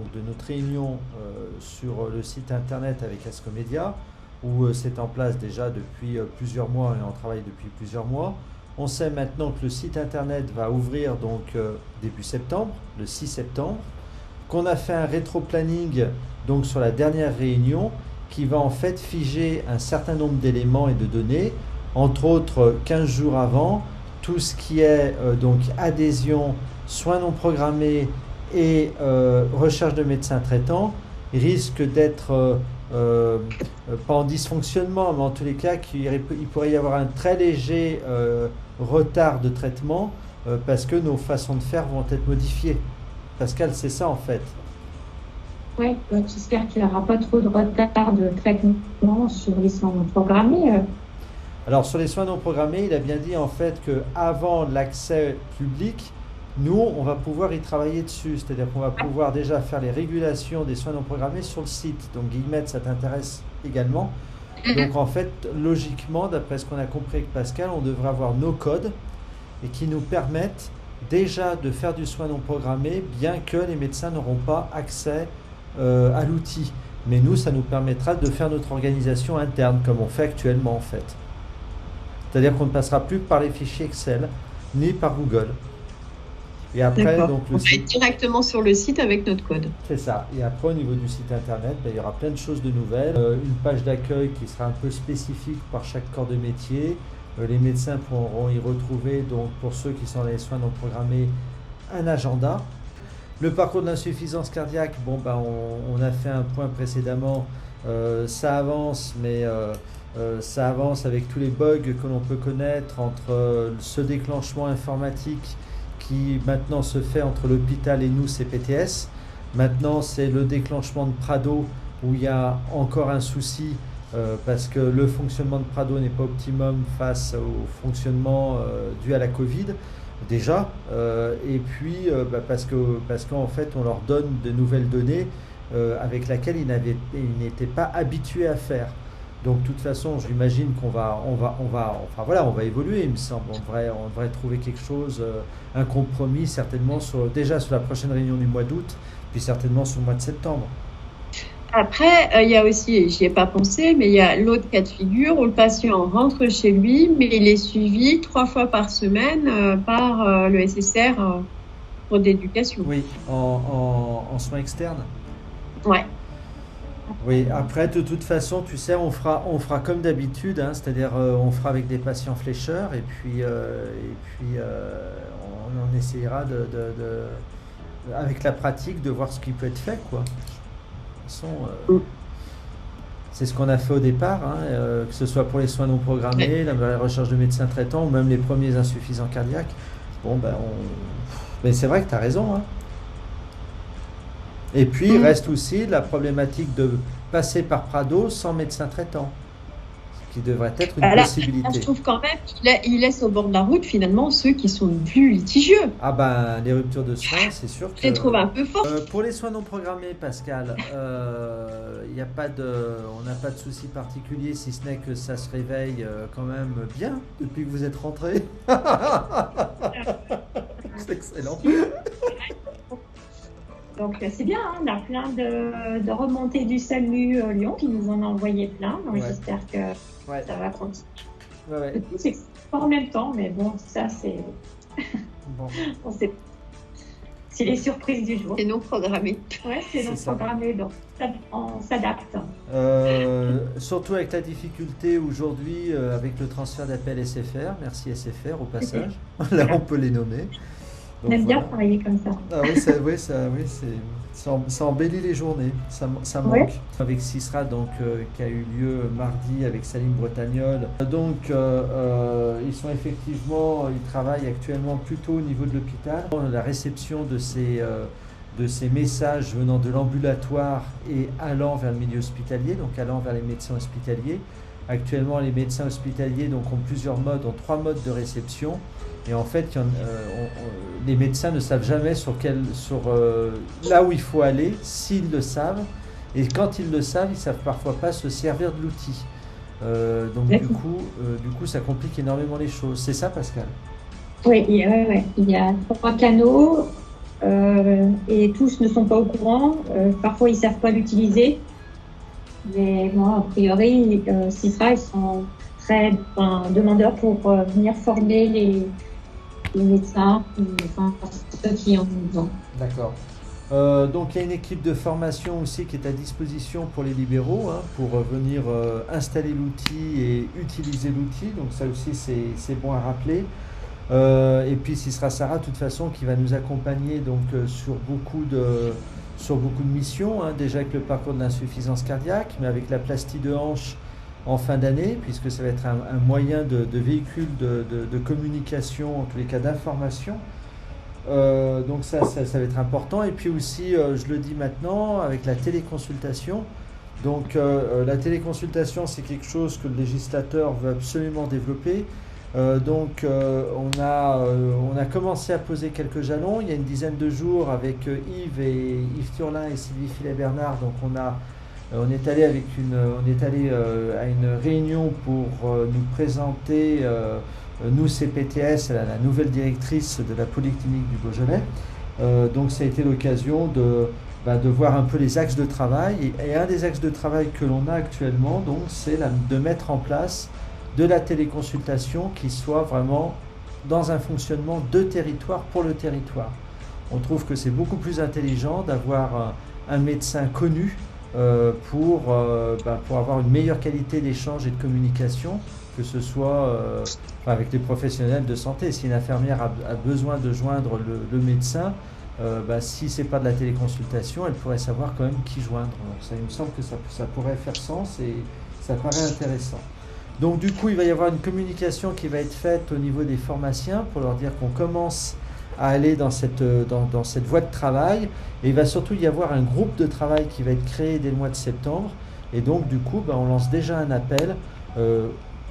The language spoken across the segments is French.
donc, de notre réunion sur le site internet avec Ascomédia, où c'est en place déjà depuis plusieurs mois et on travaille depuis plusieurs mois. On sait maintenant que le site internet va ouvrir donc début septembre, le 6 septembre, qu'on a fait un rétro-planning donc sur la dernière réunion qui va en fait figer un certain nombre d'éléments et de données, entre autres 15 jours avant, tout ce qui est donc adhésion, soins non programmés et recherche de médecins traitants risque d'être pas en dysfonctionnement, mais en tous les cas il pourrait y avoir un très léger retard de traitement parce que nos façons de faire vont être modifiées. Pascal, c'est ça en fait. Oui, j'espère qu'il n'y aura pas trop de retard de traitement sur les soins non programmés. Alors sur les soins non programmés, il a bien dit en fait qu'avant l'accès public, nous, on va pouvoir y travailler dessus. C'est-à-dire qu'on va pouvoir déjà faire les régulations des soins non programmés sur le site. Donc Guillemette, ça t'intéresse également. Donc en fait, logiquement, d'après ce qu'on a compris avec Pascal, on devrait avoir nos codes et qui nous permettent déjà de faire du soin non programmé, bien que les médecins n'auront pas accès à l'outil. Mais nous, ça nous permettra de faire notre organisation interne, comme on fait actuellement en fait. C'est-à-dire qu'on ne passera plus par les fichiers Excel, ni par Google. Et après, donc, on va être directement sur le site avec notre code. C'est ça. Et après, au niveau du site internet, il y aura plein de choses de nouvelles. Une page d'accueil qui sera un peu spécifique par chaque corps de métier. Les médecins pourront y retrouver, donc pour ceux qui sont dans les soins non programmés, un agenda. Le parcours de l'insuffisance cardiaque, bon, on a fait un point précédemment. Ça avance, mais ça avance avec tous les bugs que l'on peut connaître entre ce déclenchement informatique qui maintenant se fait entre l'hôpital et nous, CPTS. Maintenant, c'est le déclenchement de Prado où il y a encore un souci parce que le fonctionnement de Prado n'est pas optimum face au fonctionnement dû à la Covid, déjà. Et puis, parce qu'en fait, on leur donne de nouvelles données avec lesquelles ils n'étaient pas habitués à faire. Donc, de toute façon, j'imagine qu'on va évoluer, il me semble. On devrait trouver quelque chose, un compromis, certainement, déjà sur la prochaine réunion du mois d'août, puis certainement sur le mois de septembre. Après, il y a aussi, j'y ai pas pensé, mais il y a l'autre cas de figure où le patient rentre chez lui, mais il est suivi 3 fois par semaine par le SSR pour d'éducation. Oui, en soins externes. Ouais. Oui, après, de toute façon, tu sais, on fera comme d'habitude, hein, c'est-à-dire on fera avec des patients flécheurs et puis on essayera avec la pratique de voir ce qui peut être fait, quoi. De toute façon, c'est ce qu'on a fait au départ, hein, que ce soit pour les soins non programmés, la recherche de médecins traitants ou même les premiers insuffisants cardiaques. Bon, mais c'est vrai que tu as raison, hein. Et puis, il reste aussi la problématique de passer par Prado sans médecin traitant, ce qui devrait être une possibilité. Je trouve quand même qu'il laisse au bord de la route, finalement, ceux qui sont les plus litigieux. Ah les ruptures de soins, c'est sûr que... Je les trouve un peu fortes. Pour les soins non programmés, Pascal, on n'a pas de souci particulier, si ce n'est que ça se réveille quand même bien depuis que vous êtes rentré. C'est excellent. Donc c'est bien, hein, on a plein de remontées du SAMU Lyon qui nous en a envoyé plein. Donc j'espère que ça va continuer. Ouais. C'est pas en même temps, mais bon, ça c'est... Bon. C'est les surprises du jour. C'est non programmé. Ouais, c'est non programmé, donc on s'adapte. Surtout avec la difficulté aujourd'hui avec le transfert d'appel SFR. Merci SFR au passage. Là, on peut les nommer. Donc, on aime bien travailler comme ça. Ah oui, ça embellit les journées, ça manque. Ouais. Avec CISRA, donc, qui a eu lieu mardi avec Salim Bretagnol. Donc, ils travaillent actuellement plutôt au niveau de l'hôpital. La réception de ces messages venant de l'ambulatoire et allant vers le milieu hospitalier, donc allant vers les médecins hospitaliers. Actuellement, les médecins hospitaliers donc, ont plusieurs modes, ont 3 modes de réception. Et en fait, les médecins ne savent jamais là où il faut aller, s'ils le savent. Et quand ils le savent, ils ne savent parfois pas se servir de l'outil. Donc du coup, ça complique énormément les choses. C'est ça, Pascal? Oui, il y a 3 canaux. et tous ne sont pas au courant. Parfois, ils savent pas l'utiliser. Mais bon, a priori, CISRA, ils sont très demandeurs pour venir former les médecins, ceux qui en ont besoin. D'accord. Donc il y a une équipe de formation aussi qui est à disposition pour les libéraux, hein, pour venir installer l'outil et utiliser l'outil. Donc ça aussi c'est bon à rappeler. Et puis ce sera Sarah de toute façon qui va nous accompagner donc, sur beaucoup de missions, hein, déjà avec le parcours de l'insuffisance cardiaque, mais avec la plastie de hanche en fin d'année, puisque ça va être un moyen de véhicule de communication, en tous les cas d'information. Donc ça va être important. Et puis aussi, je le dis maintenant, avec la téléconsultation. Donc la téléconsultation, c'est quelque chose que le législateur veut absolument développer. Donc on a commencé à poser quelques jalons il y a une dizaine de jours avec Yves Turlin et Sylvie Filet-Bernard. Donc on est allé à une réunion pour nous présenter nous CPTS, la nouvelle directrice de la Polyclinique du Beaujolais. Donc ça a été l'occasion de voir un peu les axes de travail. Et un des axes de travail que l'on a actuellement, donc, c'est de mettre en place de la téléconsultation qui soit vraiment dans un fonctionnement de territoire pour le territoire. On trouve que c'est beaucoup plus intelligent d'avoir un médecin connu pour avoir une meilleure qualité d'échange et de communication, que ce soit avec les professionnels de santé. Si une infirmière a besoin de joindre le médecin, si ce n'est pas de la téléconsultation, elle pourrait savoir quand même qui joindre. Donc, ça, il me semble que ça pourrait faire sens et ça paraît intéressant. Donc du coup, il va y avoir une communication qui va être faite au niveau des pharmaciens pour leur dire qu'on commence à aller dans cette voie de travail. Et il va surtout y avoir un groupe de travail qui va être créé dès le mois de septembre. Et donc du coup, on lance déjà un appel,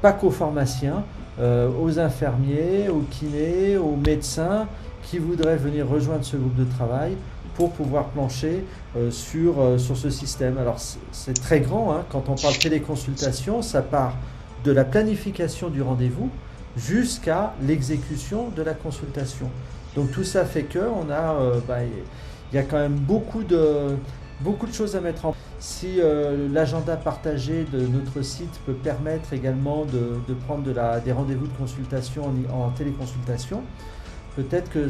pas qu'aux pharmaciens, aux infirmiers, aux kinés, aux médecins qui voudraient venir rejoindre ce groupe de travail pour pouvoir plancher sur ce système. Alors c'est très grand, hein. Quand on parle téléconsultation, ça part de la planification du rendez-vous jusqu'à l'exécution de la consultation. Donc tout ça fait que il y a quand même beaucoup de choses à mettre en place. Si l'agenda partagé de notre site peut permettre également de prendre des rendez-vous de consultation en téléconsultation, peut-être que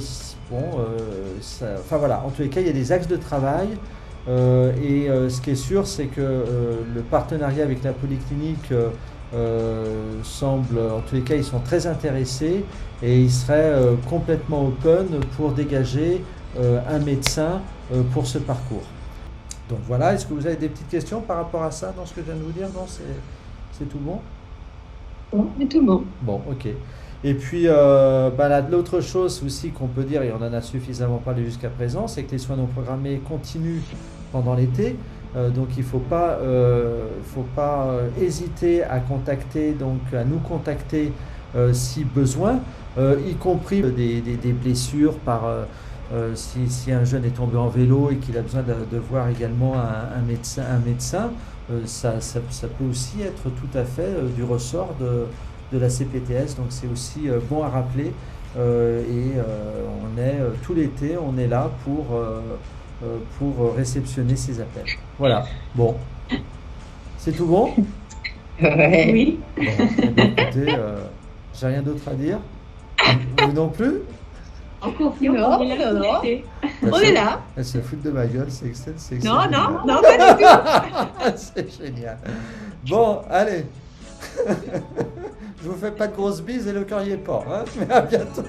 en tous les cas, il y a des axes de travail. Ce qui est sûr, c'est que le partenariat avec la Polyclinique semble, en tous les cas, ils sont très intéressés et ils seraient complètement open pour dégager un médecin pour ce parcours. Donc voilà, est-ce que vous avez des petites questions par rapport à ça dans ce que je viens de vous dire? Non, c'est tout bon? Bon, c'est tout bon. Bon, ok. Et puis, l'autre chose aussi qu'on peut dire, et on en a suffisamment parlé jusqu'à présent, c'est que les soins non programmés continuent pendant l'été. Donc il ne faut pas hésiter à nous contacter si besoin, y compris des blessures si un jeune est tombé en vélo et qu'il a besoin de voir également un médecin, ça peut aussi être tout à fait du ressort de la CPTS. Donc c'est aussi bon à rappeler on est tout l'été, on est là pour réceptionner ces appels. Voilà, bon. C'est tout bon? Oui. Bon, écoutez, j'ai rien d'autre à dire. Vous non plus? Encore plus, non. On est là. Elle se fout de ma gueule, c'est excellent. Non, pas du tout. C'est génial. Bon, allez. Je vous fais pas de grosses bises et le cœur y est pas. Hein, mais à bientôt.